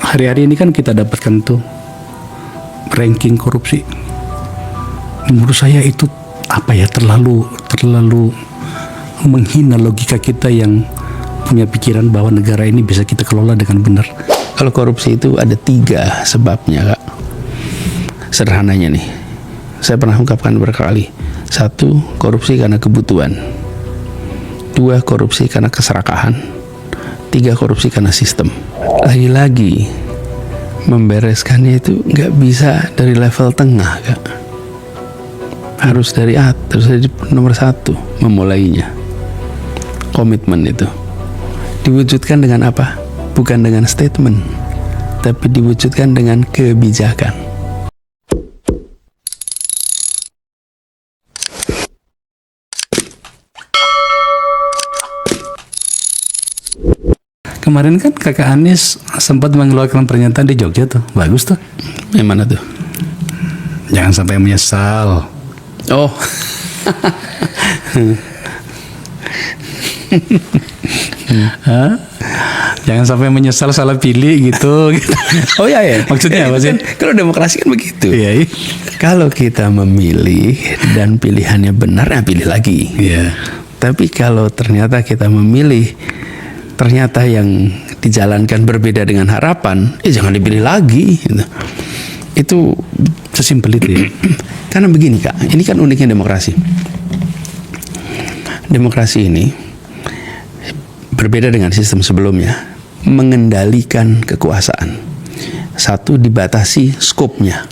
hari-hari ini kan kita dapatkan tuh ranking korupsi. Menurut saya itu apa ya, terlalu menghina logika kita yang punya pikiran bahwa negara ini bisa kita kelola dengan benar. Kalau korupsi itu ada 3 sebabnya, Kak. Sederhananya nih, saya pernah ungkapkan berkali. 1, korupsi karena kebutuhan. 2, korupsi karena keserakahan. 3, korupsi karena sistem. Lagi-lagi membereskannya itu nggak bisa dari level tengah, Kak. Harus dari atas, dari nomor 1 memulainya. Komitmen itu diwujudkan dengan apa? Bukan dengan statement, tapi diwujudkan dengan kebijakan. Kemarin kan kakak Anies sempat mengeluarkan pernyataan di Jogja tuh, bagus tuh. Yang mana tuh? Jangan sampai menyesal. Oh, Jangan sampai menyesal salah pilih gitu. oh ya. Maksudnya apa sih? Kalau demokrasi kan begitu. Iya. Kalau kita memilih dan pilihannya benar, ya pilih lagi. Iya. Tapi kalau ternyata kita memilih, ternyata yang dijalankan berbeda dengan harapan, jangan dipilih lagi. Gitu. Itu Sesimpel itu ya. karena begini, Kak, ini kan uniknya demokrasi. Demokrasi ini berbeda dengan sistem sebelumnya, mengendalikan kekuasaan. 1, dibatasi skopnya.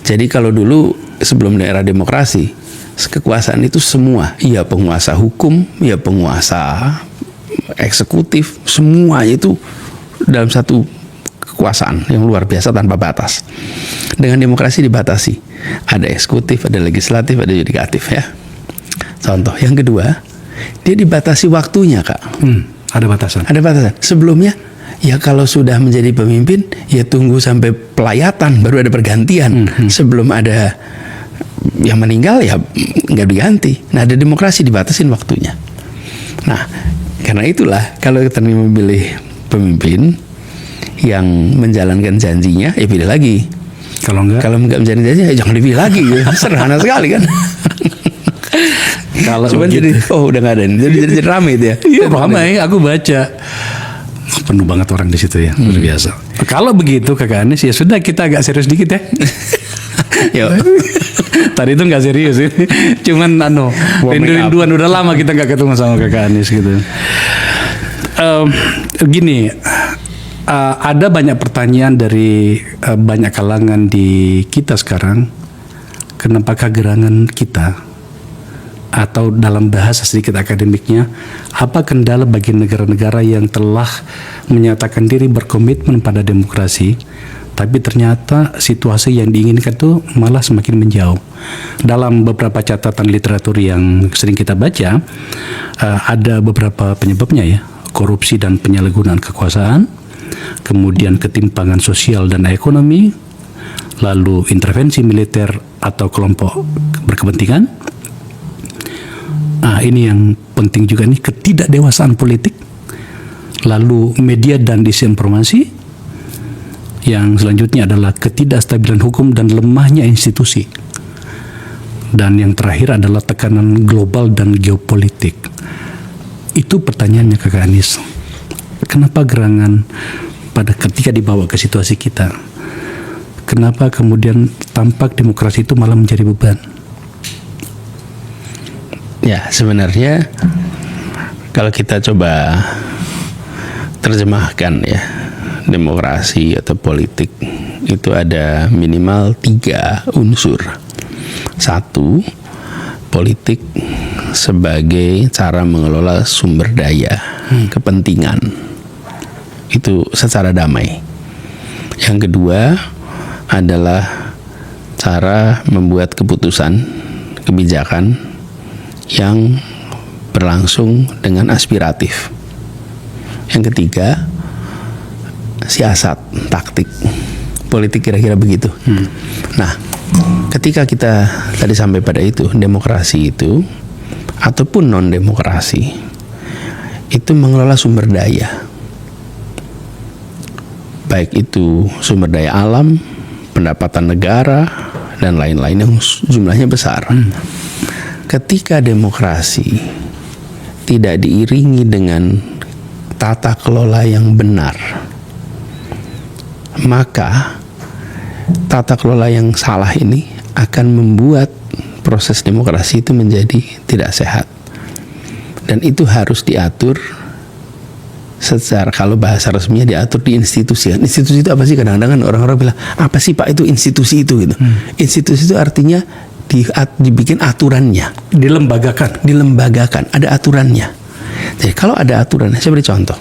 Jadi kalau dulu sebelum era demokrasi, kekuasaan itu semua, ya penguasa hukum, ya penguasa eksekutif, semuanya itu dalam satu kekuasaan yang luar biasa tanpa batas. Dengan demokrasi dibatasi, ada eksekutif, ada legislatif, ada yudikatif ya. Contoh yang kedua, dia dibatasi waktunya, Kak. Ada batasan. Ada batasan. Sebelumnya, ya kalau sudah menjadi pemimpin, ya tunggu sampai pelayatan baru ada pergantian. Sebelum ada yang meninggal, ya nggak diganti. Nah, ada demokrasi dibatasin waktunya. Nah, karena itulah kalau kita memilih pemimpin yang menjalankan janjinya, ya pilih lagi. Kalau nggak menjalankan janjinya, ya jangan dipilih lagi. Sederhana sekali kan. Kalau cuman jadi udah nggak ada, jadi rame itu ya. Iya, ramai. Aku baca penuh banget orang di situ ya, luar biasa. Kalau begitu kakak Anies, ya sudah kita agak serius dikit ya. Tadi itu nggak serius sih, cuman rindu-rinduan udah lama kita nggak ketemu sama kakak Anies gitu. Gini, ada banyak pertanyaan dari banyak kalangan di kita sekarang. Kenapakah gerangan kita, atau dalam bahasa sedikit akademiknya, apa kendala bagi negara-negara yang telah menyatakan diri berkomitmen pada demokrasi, tapi ternyata situasi yang diinginkan itu malah semakin menjauh. Dalam beberapa catatan literatur yang sering kita baca, ada beberapa penyebabnya ya, korupsi dan penyalahgunaan kekuasaan, kemudian ketimpangan sosial dan ekonomi, lalu intervensi militer atau kelompok berkepentingan. Nah, ini yang penting juga nih, ketidakdewasaan politik, lalu media dan disinformasi. Yang selanjutnya adalah ketidakstabilan hukum dan lemahnya institusi. Dan yang terakhir adalah tekanan global dan geopolitik. Itu pertanyaannya kakak Anies. Kenapa gerangan pada ketika dibawa ke situasi kita, kenapa kemudian tampak demokrasi itu malah menjadi beban? Ya, sebenarnya kalau kita coba terjemahkan ya, demokrasi atau politik itu ada minimal 3 unsur. 1, politik sebagai cara mengelola sumber daya, kepentingan. Itu secara damai. Yang kedua adalah cara membuat keputusan, kebijakan yang berlangsung dengan aspiratif. Yang ketiga, siasat, taktik, politik, kira-kira begitu. Nah, ketika kita tadi sampai pada itu, demokrasi itu ataupun non-demokrasi itu mengelola sumber daya. baik itu sumber daya alam, pendapatan negara, dan lain-lain yang jumlahnya besar. Ketika demokrasi tidak diiringi dengan tata kelola yang benar, maka tata kelola yang salah ini akan membuat proses demokrasi itu menjadi tidak sehat. Dan itu harus diatur secara, kalau bahasa resminya diatur di institusi. Institusi itu apa sih? Kadang-kadang kan orang-orang bilang, apa sih Pak itu institusi itu gitu. Institusi itu artinya dibikin aturannya, dilembagakan, ada aturannya. Jadi kalau ada aturan, saya beri contoh.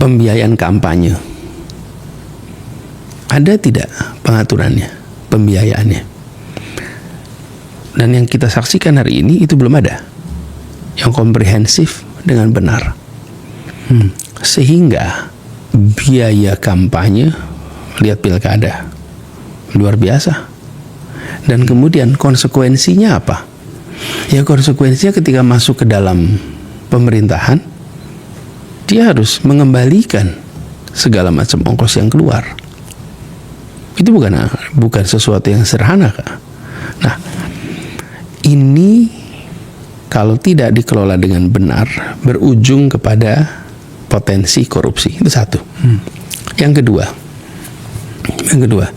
Pembiayaan kampanye. Ada tidak pengaturannya, pembiayaannya? Dan yang kita saksikan hari ini itu belum ada yang komprehensif dengan benar. Sehingga biaya kampanye, lihat pilkada, luar biasa. Dan kemudian konsekuensinya apa? Ya konsekuensinya ketika masuk ke dalam pemerintahan, dia harus mengembalikan segala macam ongkos yang keluar. Itu bukan sesuatu yang sederhana, Kak. Nah, ini kalau tidak dikelola dengan benar berujung kepada potensi korupsi. Itu satu. Yang kedua,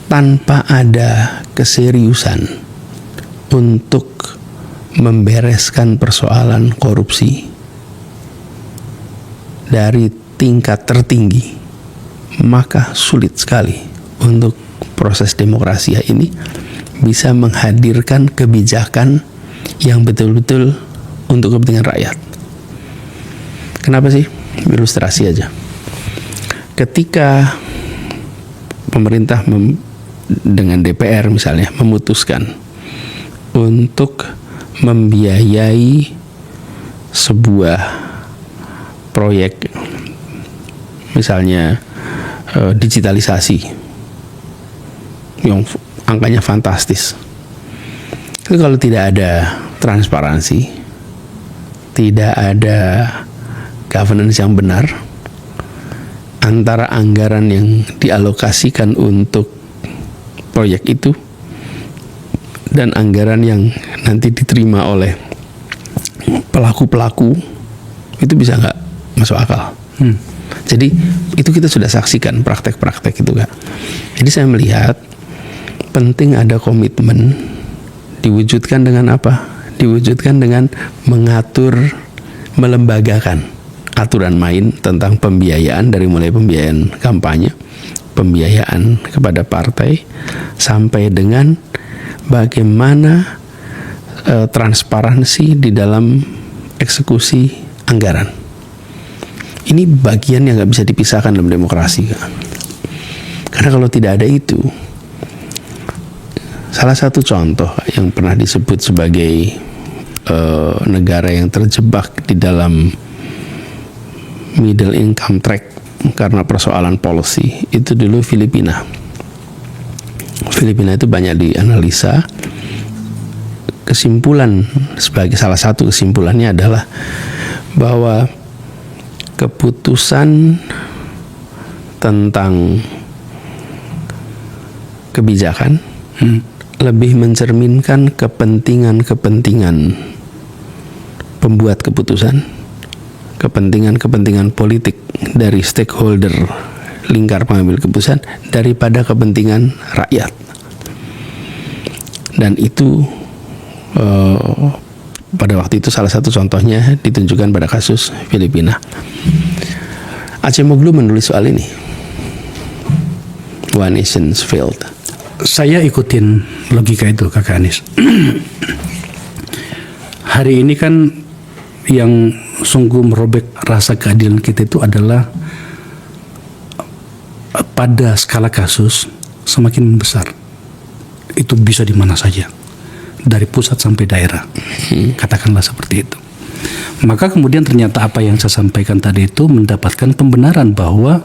tanpa ada keseriusan untuk membereskan persoalan korupsi dari tingkat tertinggi, maka sulit sekali untuk proses demokrasi ini bisa menghadirkan kebijakan yang betul-betul untuk kepentingan rakyat. Kenapa sih? Ilustrasi aja. Ketika pemerintah dengan DPR misalnya memutuskan untuk membiayai sebuah proyek, misalnya digitalisasi yang angkanya fantastis, itu kalau tidak ada transparansi, tidak ada governance yang benar antara anggaran yang dialokasikan untuk proyek itu dan anggaran yang nanti diterima oleh pelaku-pelaku, itu bisa nggak masuk akal. Jadi itu kita sudah saksikan praktek-praktek itu, Kak. Jadi saya melihat penting ada komitmen, diwujudkan dengan apa? Diwujudkan dengan mengatur, melembagakan aturan main tentang pembiayaan, dari mulai pembiayaan kampanye, pembiayaan kepada partai, sampai dengan bagaimana transparansi di dalam eksekusi anggaran. Ini bagian yang nggak bisa dipisahkan dalam demokrasi, Kak. Karena kalau tidak ada itu, salah satu contoh yang pernah disebut sebagai negara yang terjebak di dalam middle income track karena persoalan policy, itu dulu Filipina. Filipina itu banyak dianalisa. Kesimpulan, sebagai salah satu kesimpulannya adalah bahwa keputusan tentang kebijakan lebih mencerminkan kepentingan-kepentingan pembuat keputusan, kepentingan-kepentingan politik dari stakeholder lingkar pengambil keputusan daripada kepentingan rakyat. Dan itu pada waktu itu salah satu contohnya ditunjukkan pada kasus Filipina. Acemoglu menulis soal ini, One Nation's Failed. Saya ikutin logika itu, Kakak Anies. Hari ini kan yang sungguh merobek rasa keadilan kita itu adalah pada skala kasus semakin besar. Itu bisa di mana saja, dari pusat sampai daerah, katakanlah seperti itu. Maka kemudian ternyata apa yang saya sampaikan tadi itu mendapatkan pembenaran bahwa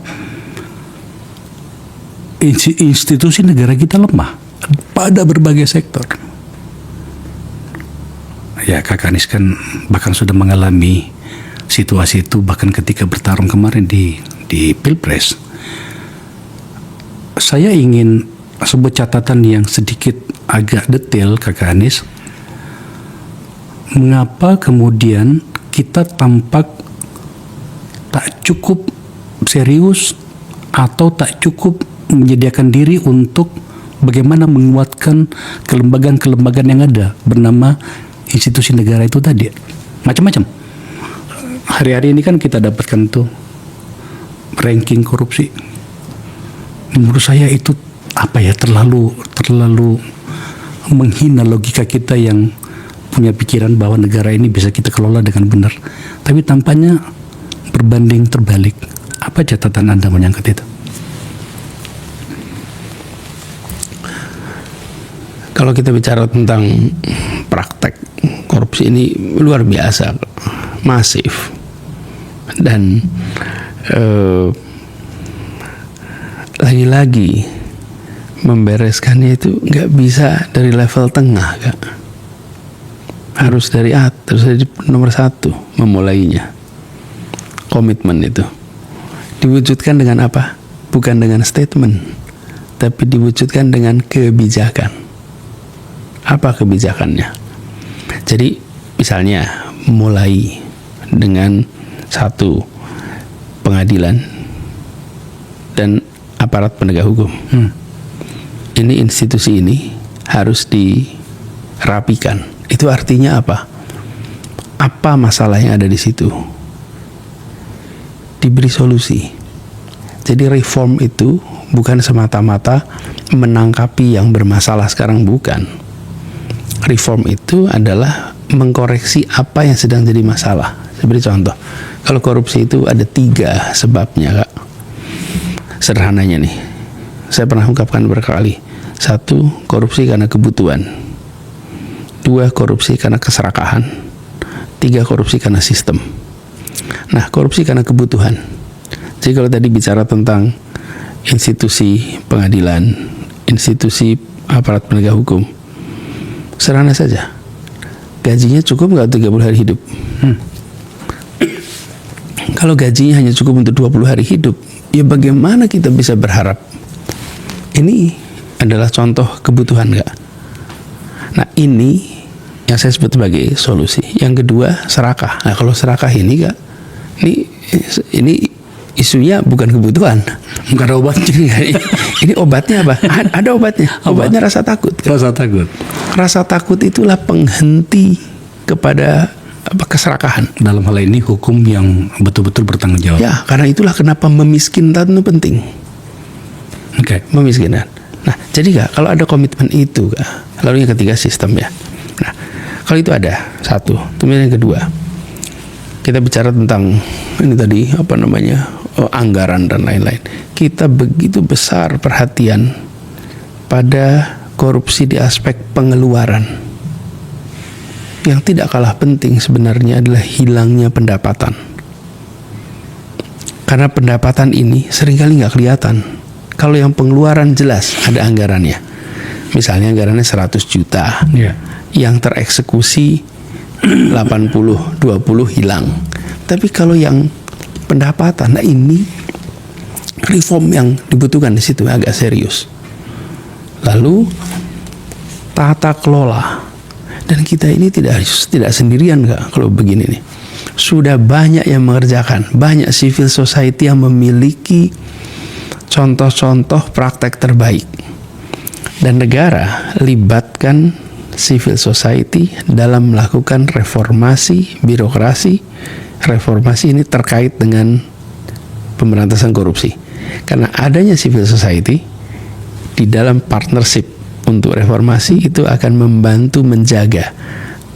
institusi negara kita lemah pada berbagai sektor. Ya, Kakak Anies kan bahkan sudah mengalami situasi itu, bahkan ketika bertarung kemarin di Pilpres. Saya ingin sebuah catatan yang sedikit agak detail, Kakak Anies. Mengapa kemudian kita tampak tak cukup serius atau tak cukup menyediakan diri untuk bagaimana menguatkan kelembagaan-kelembagaan yang ada bernama institusi negara itu tadi? Macam-macam. Hari-hari ini kan kita dapatkan tuh ranking korupsi. Menurut saya itu terlalu menghina logika kita yang punya pikiran bahwa negara ini bisa kita kelola dengan benar. Tapi tampaknya berbanding terbalik. Apa catatan Anda menyangkut itu? Kalau kita bicara tentang praktek korupsi ini luar biasa, masif, dan lagi-lagi membereskannya itu nggak bisa dari level tengah, Kak. Harus dari nomor 1 memulainya. Komitmen itu diwujudkan dengan apa? Bukan dengan statement, tapi diwujudkan dengan kebijakan. Apa kebijakannya? Jadi misalnya mulai dengan 1, pengadilan dan aparat penegak hukum. Ini institusi ini harus dirapikan. Itu artinya apa? Apa masalah yang ada di situ? Diberi solusi. Jadi reform itu bukan semata-mata menangkapi yang bermasalah sekarang, bukan. Reform itu adalah mengkoreksi apa yang sedang jadi masalah. Saya beri contoh. Kalau korupsi itu ada 3 sebabnya, Kak. Sederhananya nih, saya pernah ungkapkan berkali. 1, korupsi karena kebutuhan. 2, korupsi karena keserakahan. 3, korupsi karena sistem. Nah, korupsi karena kebutuhan. Jadi kalau tadi bicara tentang institusi pengadilan, institusi aparat penegak hukum, sederhana saja. Gajinya cukup nggak 30 hari hidup? Kalau gajinya hanya cukup untuk 20 hari hidup, ya bagaimana kita bisa berharap? Ini adalah contoh kebutuhan, nggak? Nah, ini yang saya sebut sebagai solusi. Yang kedua, serakah. Nah, kalau serakah ini, Kak, ini isunya bukan kebutuhan. Bukan ada obatnya. Ini obatnya apa? Ada obatnya. Obatnya rasa takut. Rasa takut. Rasa takut itulah penghenti kepada keserakahan. Dalam hal ini hukum yang betul-betul bertanggung jawab. Ya, karena itulah kenapa memiskinkan itu penting. Oke. Memiskinkan. Nah, jadi Kak, kalau ada komitmen itu, Kak, lalu yang ketiga sistem ya. Nah, kalau itu ada 1, kemudian yang kedua, kita bicara tentang ini tadi anggaran dan lain-lain. Kita begitu besar perhatian pada korupsi di aspek pengeluaran. Yang tidak kalah penting sebenarnya adalah hilangnya pendapatan. Karena pendapatan ini seringkali nggak kelihatan. Kalau yang pengeluaran jelas ada anggarannya. Misalnya anggarannya 100 juta. Yang tereksekusi 80-20 hilang. Tapi kalau yang pendapatan, nah ini reform yang dibutuhkan di situ agak serius. Lalu tata kelola, dan kita ini tidak sendirian, Kak, kalau begini nih. Sudah banyak yang mengerjakan, banyak civil society yang memiliki contoh-contoh praktek terbaik. Dan negara libatkan civil society dalam melakukan reformasi birokrasi. Reformasi ini terkait dengan pemberantasan korupsi. Karena adanya civil society di dalam partnership untuk reformasi itu akan membantu menjaga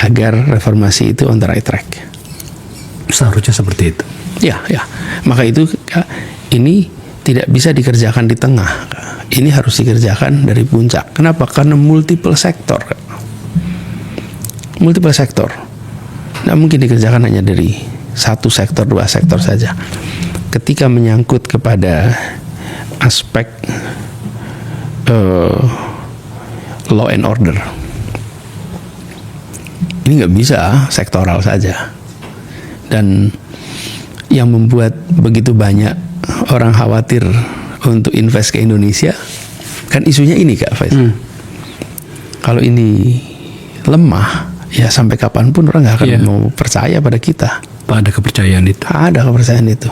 agar reformasi itu on the right track. Seharusnya seperti itu. Ya. Maka itu ini tidak bisa dikerjakan di tengah. Ini harus dikerjakan dari puncak. Kenapa? Karena multiple sektor. Multiple sektor. Tidak mungkin dikerjakan hanya dari 1 sektor, 2 sektor saja. Ketika menyangkut kepada aspek law and order, ini nggak bisa sektoral saja. Dan yang membuat begitu banyak orang khawatir untuk invest ke Indonesia kan isunya ini Kak Faiz. Kalau ini lemah, ya sampai kapanpun orang nggak akan mau percaya pada kita. Pada kepercayaan itu. Ada kepercayaan itu.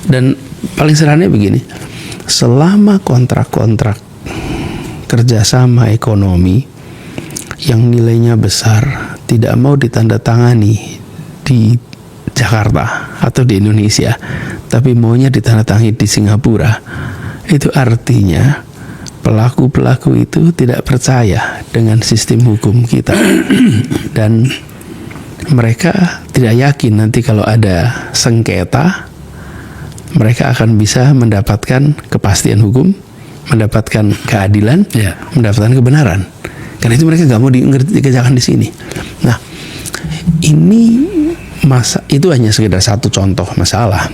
Dan paling sederhananya begini, selama kontrak-kontrak kerjasama ekonomi yang nilainya besar tidak mau ditandatangani di Jakarta atau di Indonesia, tapi maunya ditandatangani di Singapura, itu artinya pelaku-pelaku itu tidak percaya dengan sistem hukum kita dan mereka tidak yakin nanti kalau ada sengketa mereka akan bisa mendapatkan kepastian hukum, mendapatkan keadilan, mendapatkan kebenaran. Karena itu mereka nggak mau dikerjakan di sini. Nah, ini itu hanya sekedar satu contoh masalah.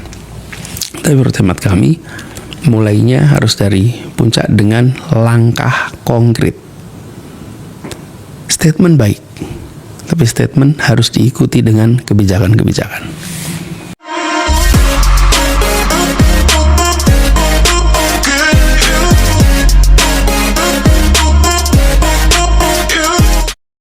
Tapi menurut hemat kami, mulainya harus dari puncak dengan langkah konkret. Statement baik, tapi statement harus diikuti dengan kebijakan-kebijakan.